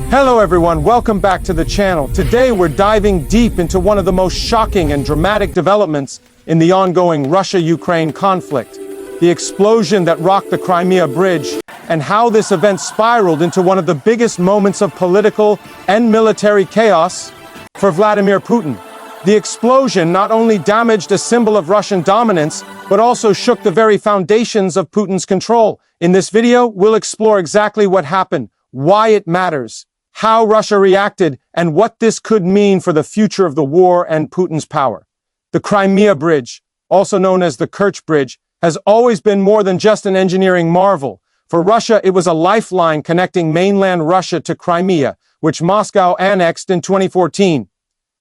Hello everyone, welcome back to the channel. Today we're diving deep into one of the most shocking and dramatic developments in the ongoing Russia-Ukraine conflict. The explosion that rocked the Crimea Bridge, and how this event spiraled into one of the biggest moments of political and military chaos for Vladimir Putin. The explosion not only damaged a symbol of Russian dominance, but also shook the very foundations of Putin's control. In this video, we'll explore exactly what happened, why it matters, how Russia reacted, and what this could mean for the future of the war and Putin's power. The Crimea Bridge, also known as the Kerch Bridge, has always been more than just an engineering marvel. For Russia, it was a lifeline connecting mainland Russia to Crimea, which Moscow annexed in 2014.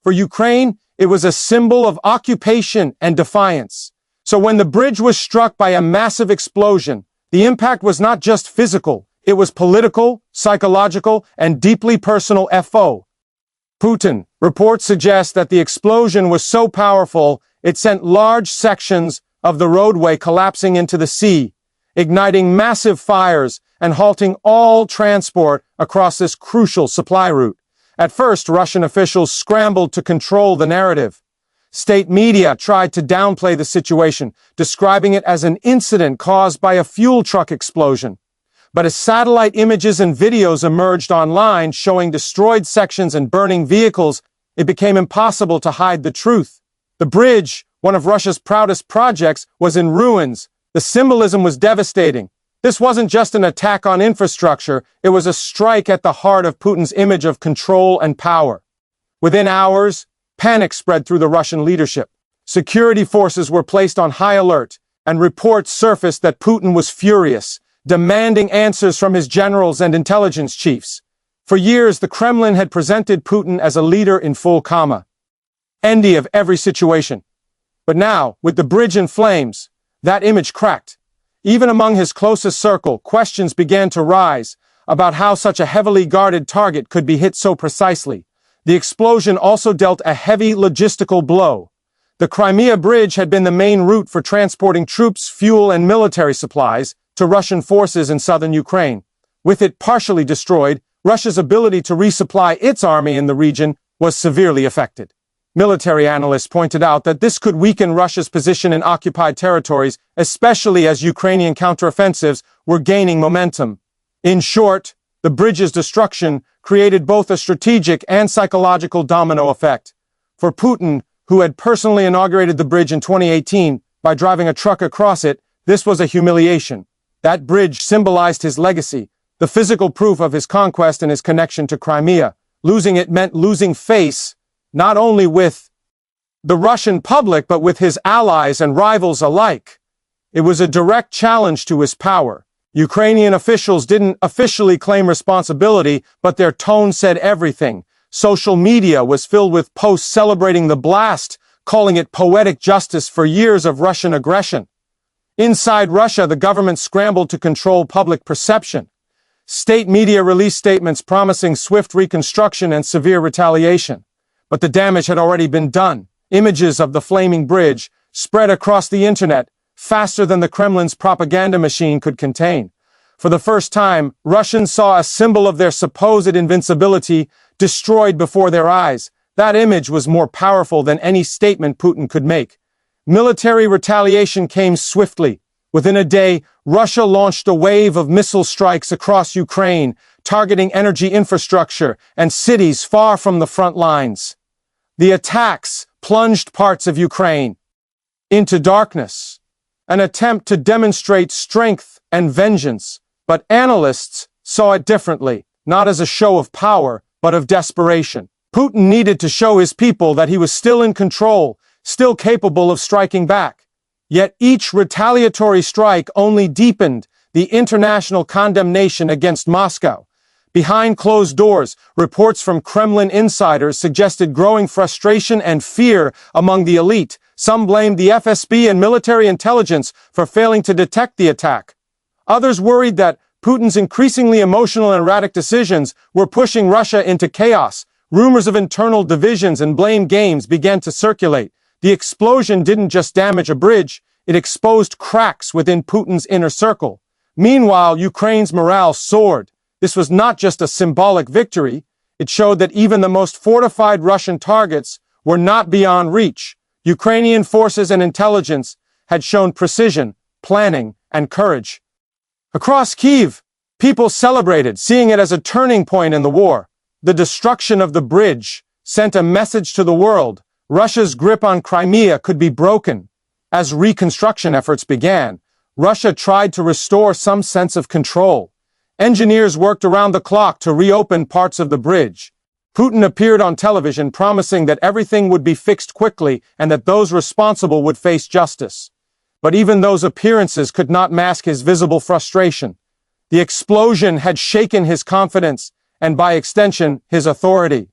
For Ukraine, it was a symbol of occupation and defiance. So when the bridge was struck by a massive explosion, the impact was not just physical, it was political, psychological, and deeply personal. Putin. Reports suggest that the explosion was so powerful, it sent large sections of the roadway collapsing into the sea, igniting massive fires and halting all transport across this crucial supply route. At first, Russian officials scrambled to control the narrative. State media tried to downplay the situation, describing it as an incident caused by a fuel truck explosion. But as satellite images and videos emerged online showing destroyed sections and burning vehicles, it became impossible to hide the truth. The bridge, one of Russia's proudest projects, was in ruins. The symbolism was devastating. This wasn't just an attack on infrastructure, it was a strike at the heart of Putin's image of control and power. Within hours, panic spread through the Russian leadership. Security forces were placed on high alert, and reports surfaced that Putin was furious, demanding answers from his generals and intelligence chiefs. For years, the Kremlin had presented Putin as a leader in full coma, envy of every situation. But now, with the bridge in flames, that image cracked. Even among his closest circle, questions began to rise about how such a heavily guarded target could be hit so precisely. The explosion also dealt a heavy logistical blow. The Crimea Bridge had been the main route for transporting troops, fuel, and military supplies to Russian forces in southern Ukraine. With it partially destroyed, Russia's ability to resupply its army in the region was severely affected. Military analysts pointed out that this could weaken Russia's position in occupied territories, especially as Ukrainian counteroffensives were gaining momentum. In short, the bridge's destruction created both a strategic and psychological domino effect. For Putin, who had personally inaugurated the bridge in 2018 by driving a truck across it, this was a humiliation. That bridge symbolized his legacy, the physical proof of his conquest and his connection to Crimea. Losing it meant losing face, not only with the Russian public, but with his allies and rivals alike. It was a direct challenge to his power. Ukrainian officials didn't officially claim responsibility, but their tone said everything. Social media was filled with posts celebrating the blast, calling it poetic justice for years of Russian aggression. Inside Russia, the government scrambled to control public perception. State media released statements promising swift reconstruction and severe retaliation. But the damage had already been done. Images of the flaming bridge spread across the internet faster than the Kremlin's propaganda machine could contain. For the first time, Russians saw a symbol of their supposed invincibility destroyed before their eyes. That image was more powerful than any statement Putin could make. Military retaliation came swiftly. Within a day, Russia launched a wave of missile strikes across Ukraine, targeting energy infrastructure and cities far from the front lines. The attacks plunged parts of Ukraine into darkness, an attempt to demonstrate strength and vengeance. But analysts saw it differently, not as a show of power, but of desperation. Putin needed to show his people that he was still in control, still capable of striking back. Yet each retaliatory strike only deepened the international condemnation against Moscow. Behind closed doors, reports from Kremlin insiders suggested growing frustration and fear among the elite. Some blamed the FSB and military intelligence for failing to detect the attack. Others worried that Putin's increasingly emotional and erratic decisions were pushing Russia into chaos. Rumors of internal divisions and blame games began to circulate. The explosion didn't just damage a bridge, it exposed cracks within Putin's inner circle. Meanwhile, Ukraine's morale soared. This was not just a symbolic victory, it showed that even the most fortified Russian targets were not beyond reach. Ukrainian forces and intelligence had shown precision, planning, and courage. Across Kyiv, people celebrated, seeing it as a turning point in the war. The destruction of the bridge sent a message to the world. Russia's grip on Crimea could be broken. As reconstruction efforts began, Russia tried to restore some sense of control. Engineers worked around the clock to reopen parts of the bridge. Putin appeared on television promising that everything would be fixed quickly and that those responsible would face justice. But even those appearances could not mask his visible frustration. The explosion had shaken his confidence and, by extension, his authority.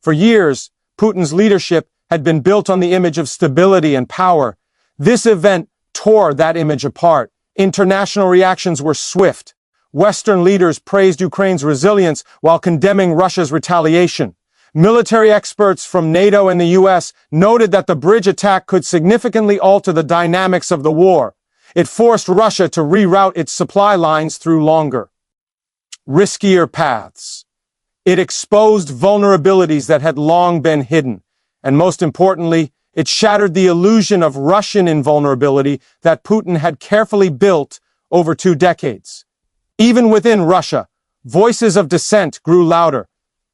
For years, Putin's leadership had been built on the image of stability and power. This event tore that image apart. International reactions were swift. Western leaders praised Ukraine's resilience while condemning Russia's retaliation. Military experts from NATO and the US noted that the bridge attack could significantly alter the dynamics of the war. It forced Russia to reroute its supply lines through longer, riskier paths. It exposed vulnerabilities that had long been hidden. And most importantly, it shattered the illusion of Russian invulnerability that Putin had carefully built over 2 decades. Even within Russia, voices of dissent grew louder.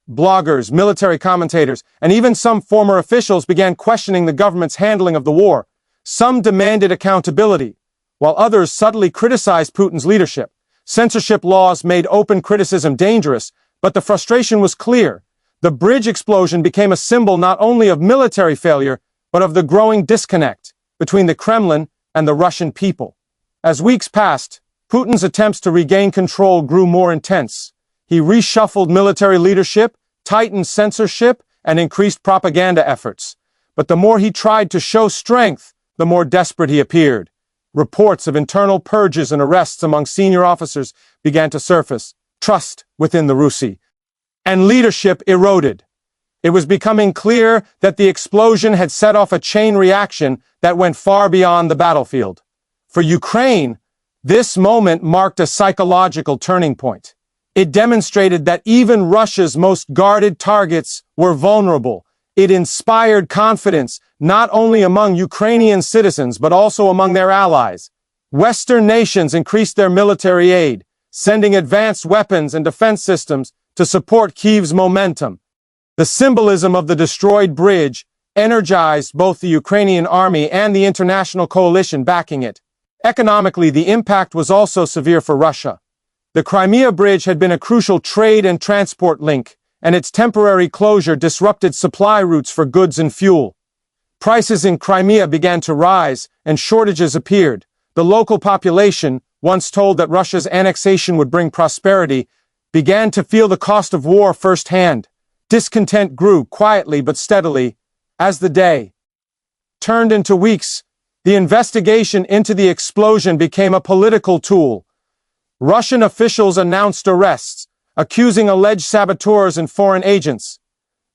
Bloggers, military commentators, and even some former officials began questioning the government's handling of the war. Some demanded accountability, while others subtly criticized Putin's leadership. Censorship laws made open criticism dangerous, but the frustration was clear. The bridge explosion became a symbol not only of military failure, but of the growing disconnect between the Kremlin and the Russian people. As weeks passed, Putin's attempts to regain control grew more intense. He reshuffled military leadership, tightened censorship, and increased propaganda efforts. But the more he tried to show strength, the more desperate he appeared. Reports of internal purges and arrests among senior officers began to surface. Trust within the Rusi, and leadership eroded. It was becoming clear that the explosion had set off a chain reaction that went far beyond the battlefield. For Ukraine, this moment marked a psychological turning point. It demonstrated that even Russia's most guarded targets were vulnerable. It inspired confidence not only among Ukrainian citizens but also among their allies. Western nations increased their military aid, sending advanced weapons and defense systems to support Kyiv's momentum. The symbolism of the destroyed bridge energized both the Ukrainian army and the international coalition backing it. Economically, the impact was also severe for Russia. The Crimea Bridge had been a crucial trade and transport link, and its temporary closure disrupted supply routes for goods and fuel. Prices in Crimea began to rise, and shortages appeared. The local population, once told that Russia's annexation would bring prosperity, began to feel the cost of war firsthand. Discontent grew quietly but steadily. As the day turned into weeks, the investigation into the explosion became a political tool. Russian officials announced arrests, accusing alleged saboteurs and foreign agents.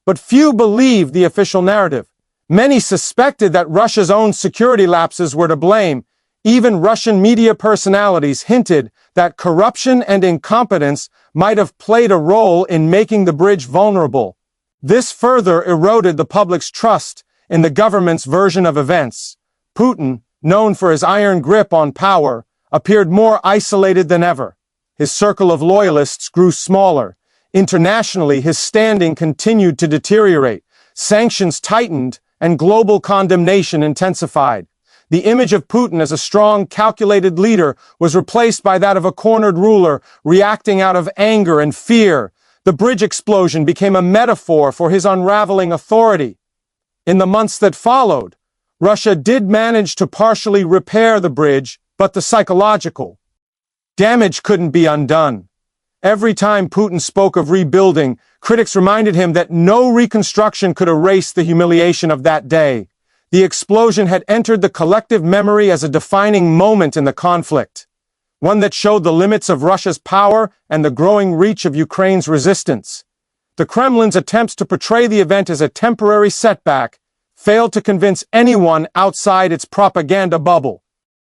But few believed the official narrative. Many suspected that Russia's own security lapses were to blame. Even Russian media personalities hinted that corruption and incompetence might have played a role in making the bridge vulnerable. This further eroded the public's trust in the government's version of events. Putin, known for his iron grip on power, appeared more isolated than ever. His circle of loyalists grew smaller. Internationally, his standing continued to deteriorate. Sanctions tightened, and global condemnation intensified. The image of Putin as a strong, calculated leader was replaced by that of a cornered ruler, reacting out of anger and fear. The bridge explosion became a metaphor for his unraveling authority. In the months that followed, Russia did manage to partially repair the bridge, but the psychological damage couldn't be undone. Every time Putin spoke of rebuilding, critics reminded him that no reconstruction could erase the humiliation of that day. The explosion had entered the collective memory as a defining moment in the conflict, one that showed the limits of Russia's power and the growing reach of Ukraine's resistance. The Kremlin's attempts to portray the event as a temporary setback failed to convince anyone outside its propaganda bubble.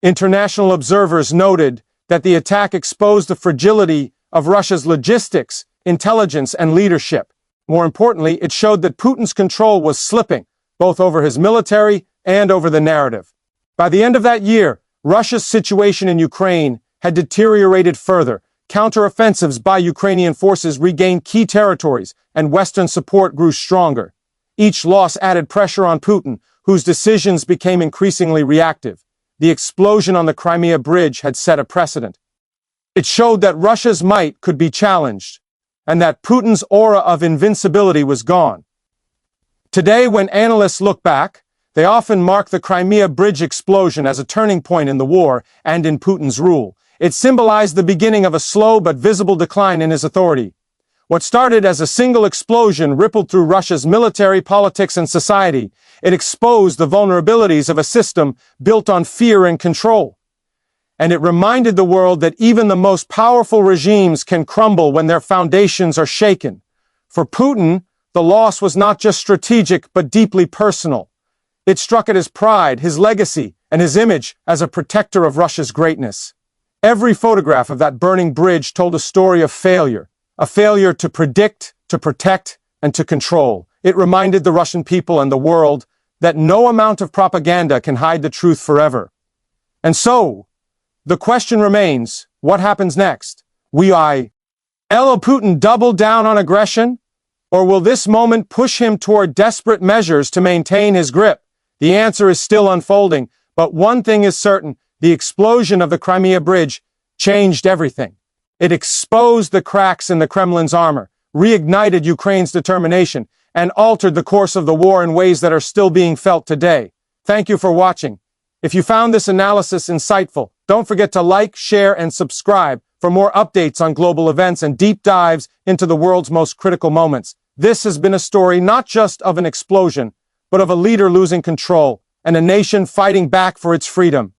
International observers noted that the attack exposed the fragility of Russia's logistics, intelligence, and leadership. More importantly, it showed that Putin's control was slipping, both over his military and over the narrative. By the end of that year, Russia's situation in Ukraine had deteriorated further. Counteroffensives by Ukrainian forces regained key territories, and Western support grew stronger. Each loss added pressure on Putin, whose decisions became increasingly reactive. The explosion on the Crimea Bridge had set a precedent. It showed that Russia's might could be challenged, and that Putin's aura of invincibility was gone. Today, when analysts look back, they often mark the Crimea Bridge explosion as a turning point in the war and in Putin's rule. It symbolized the beginning of a slow but visible decline in his authority. What started as a single explosion rippled through Russia's military, politics, and society. It exposed the vulnerabilities of a system built on fear and control. And it reminded the world that even the most powerful regimes can crumble when their foundations are shaken. For Putin, the loss was not just strategic but deeply personal. It struck at his pride, his legacy, and his image as a protector of Russia's greatness. Every photograph of that burning bridge told a story of failure. A failure to predict, to protect, and to control. It reminded the Russian people and the world that no amount of propaganda can hide the truth forever. And so, the question remains, what happens next? Will Putin double down on aggression? Or will this moment push him toward desperate measures to maintain his grip? The answer is still unfolding, but one thing is certain: the explosion of the Crimea Bridge changed everything. It exposed the cracks in the Kremlin's armor, reignited Ukraine's determination, and altered the course of the war in ways that are still being felt today. Thank you for watching. If you found this analysis insightful, don't forget to like, share, and subscribe for more updates on global events and deep dives into the world's most critical moments. This has been a story not just of an explosion, but of a leader losing control and a nation fighting back for its freedom.